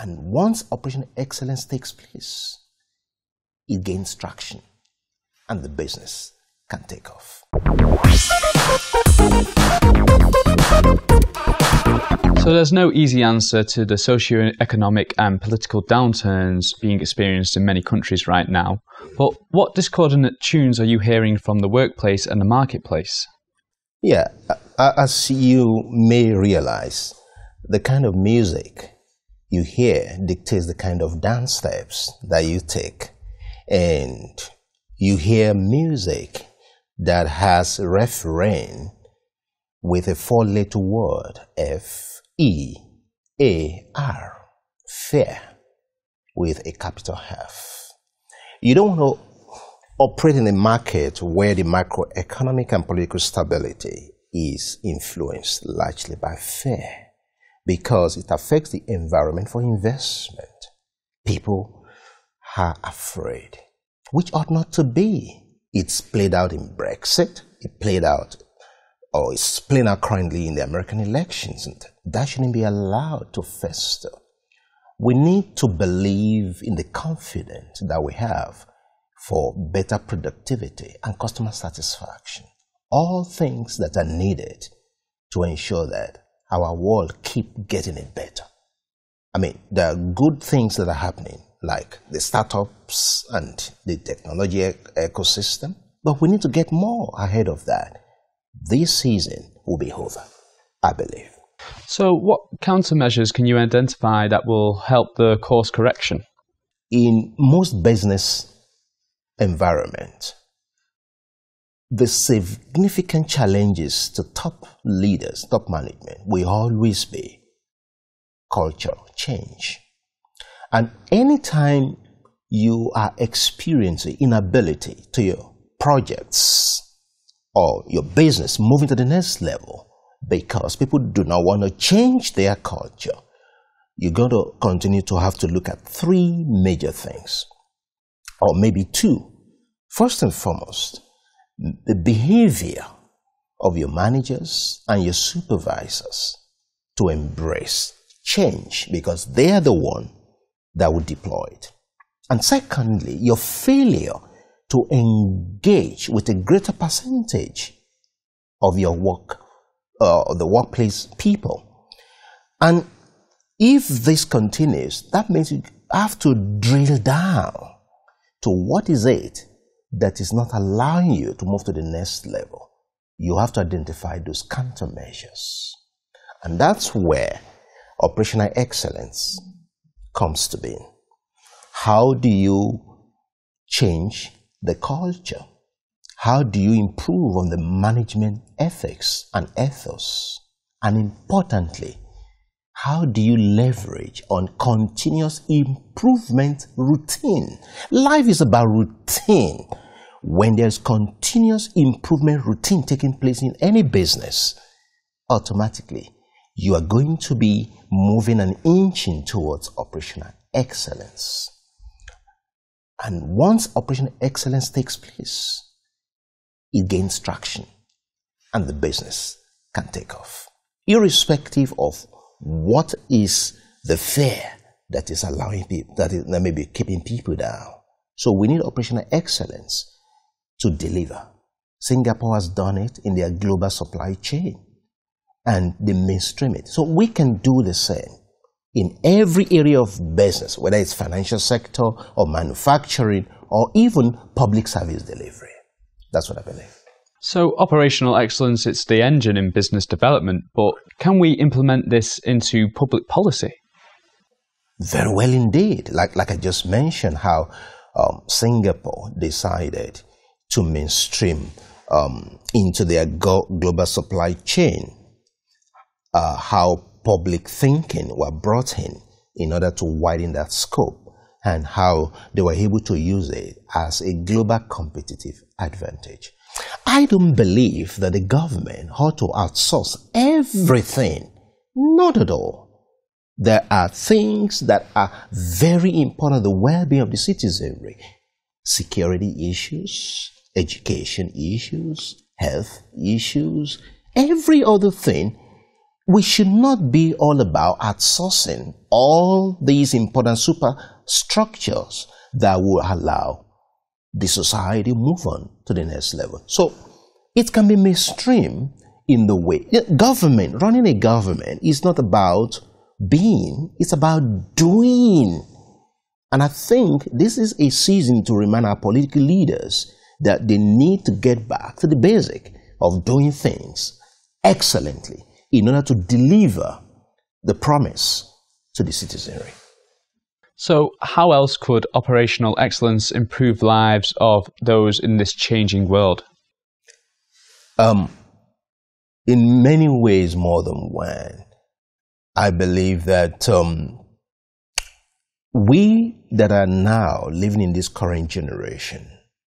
And once operational excellence takes place, it gains traction and the business can take off. So there's no easy answer to the socio-economic and political downturns being experienced in many countries right now. But what discordant tunes are you hearing from the workplace and the marketplace? Yeah, as you may realize, the kind of music you hear dictates the kind of dance steps that you take. And you hear music that has refrain with a four-letter word, F-E-A-R, fair, with a capital F. You don't want to operate in a market where the macroeconomic and political stability is influenced largely by fear, because it affects the environment for investment. People are afraid, which ought not to be. It's played out in Brexit, it's playing out currently in the American elections, and that shouldn't be allowed to fester. We need to believe in the confidence that we have for better productivity and customer satisfaction. All things that are needed to ensure that our world keep getting it better. I mean, there are good things that are happening, like the startups and the technology ecosystem, but we need to get more ahead of that. This season will be over, I believe. So what countermeasures can you identify that will help the course correction? In most business environments, the significant challenges to top leaders, top management, will always be cultural change. And anytime you are experiencing inability to your projects or your business moving to the next level because people do not want to change their culture, you're going to continue to have to look at three major things, or maybe two. First and foremost, the behavior of your managers and your supervisors to embrace change, because they are the one that will deploy it. And secondly, your failure to engage with a greater percentage of your the workplace people. And if this continues, that means you have to drill down to what is it that is not allowing you to move to the next level. You have to identify those countermeasures. And that's where operational excellence comes to be. How do you change the culture? How do you improve on the management ethics and ethos? And importantly, how do you leverage on continuous improvement routine? Life is about routine. When there's continuous improvement routine taking place in any business, automatically you are going to be moving and inching towards operational excellence. And once operational excellence takes place, it gains traction and the business can take off, irrespective of what is the fear that is allowing people, that may be keeping people down. So we need operational excellence to deliver. Singapore has done it in their global supply chain, and they mainstream it. So we can do the same in every area of business, whether it's financial sector or manufacturing or even public service delivery. That's what I believe. So operational excellence, it's the engine in business development, but can we implement this into public policy? Very well indeed. Like I just mentioned, how Singapore decided to mainstream into their global supply chain, how public thinking were brought in order to widen that scope, and how they were able to use it as a global competitive advantage. I don't believe that the government ought to outsource everything. Not at all. There are things that are very important, the well-being of the citizenry. Security issues, education issues, health issues, every other thing we should not be all about outsourcing all these important superstructures that will allow the society move on to the next level. So it can be mainstream in the way. Government, running a government is not about being, it's about doing. And I think this is a season to remind our political leaders that they need to get back to the basic of doing things excellently in order to deliver the promise to the citizenry. So how else could operational excellence improve lives of those in this changing world? In many ways more than one. I believe that we that are now living in this current generation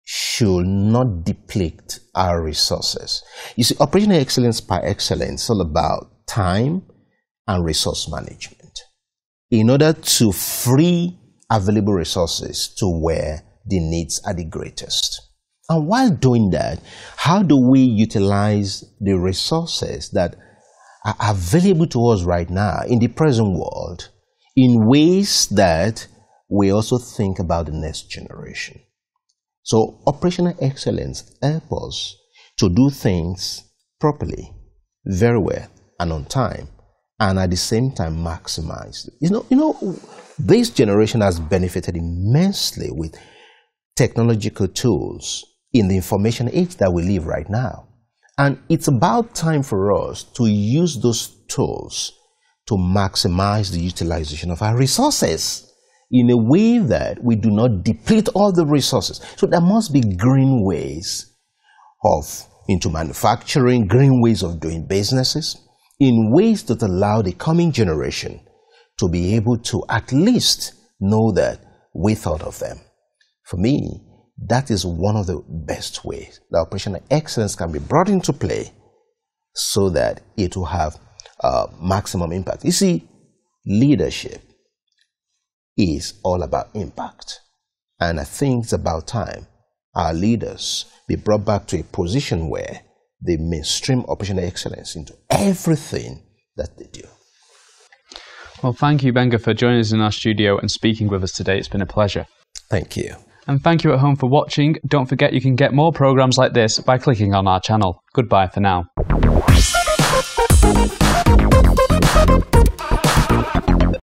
should not deplete our resources. You see, operational excellence par excellence is all about time and resource management in order to free available resources to where the needs are the greatest. And while doing that, how do we utilize the resources that are available to us right now in the present world in ways that we also think about the next generation? So operational excellence helps us to do things properly, very well, and on time, and at the same time maximize. This generation has benefited immensely with technological tools in the information age that we live right now. And it's about time for us to use those tools to maximize the utilization of our resources in a way that we do not deplete all the resources. So there must be green ways into manufacturing, green ways of doing businesses, in ways that allow the coming generation to be able to at least know that we thought of them. For me, that is one of the best ways that operational excellence can be brought into play so that it will have maximum impact. You see, leadership is all about impact. And I think it's about time our leaders be brought back to a position where they mainstream operational excellence into everything that they do. Well, thank you, Gbenga, for joining us in our studio and speaking with us today. It's been a pleasure. Thank you. And thank you at home for watching. Don't forget you can get more programs like this by clicking on our channel. Goodbye for now.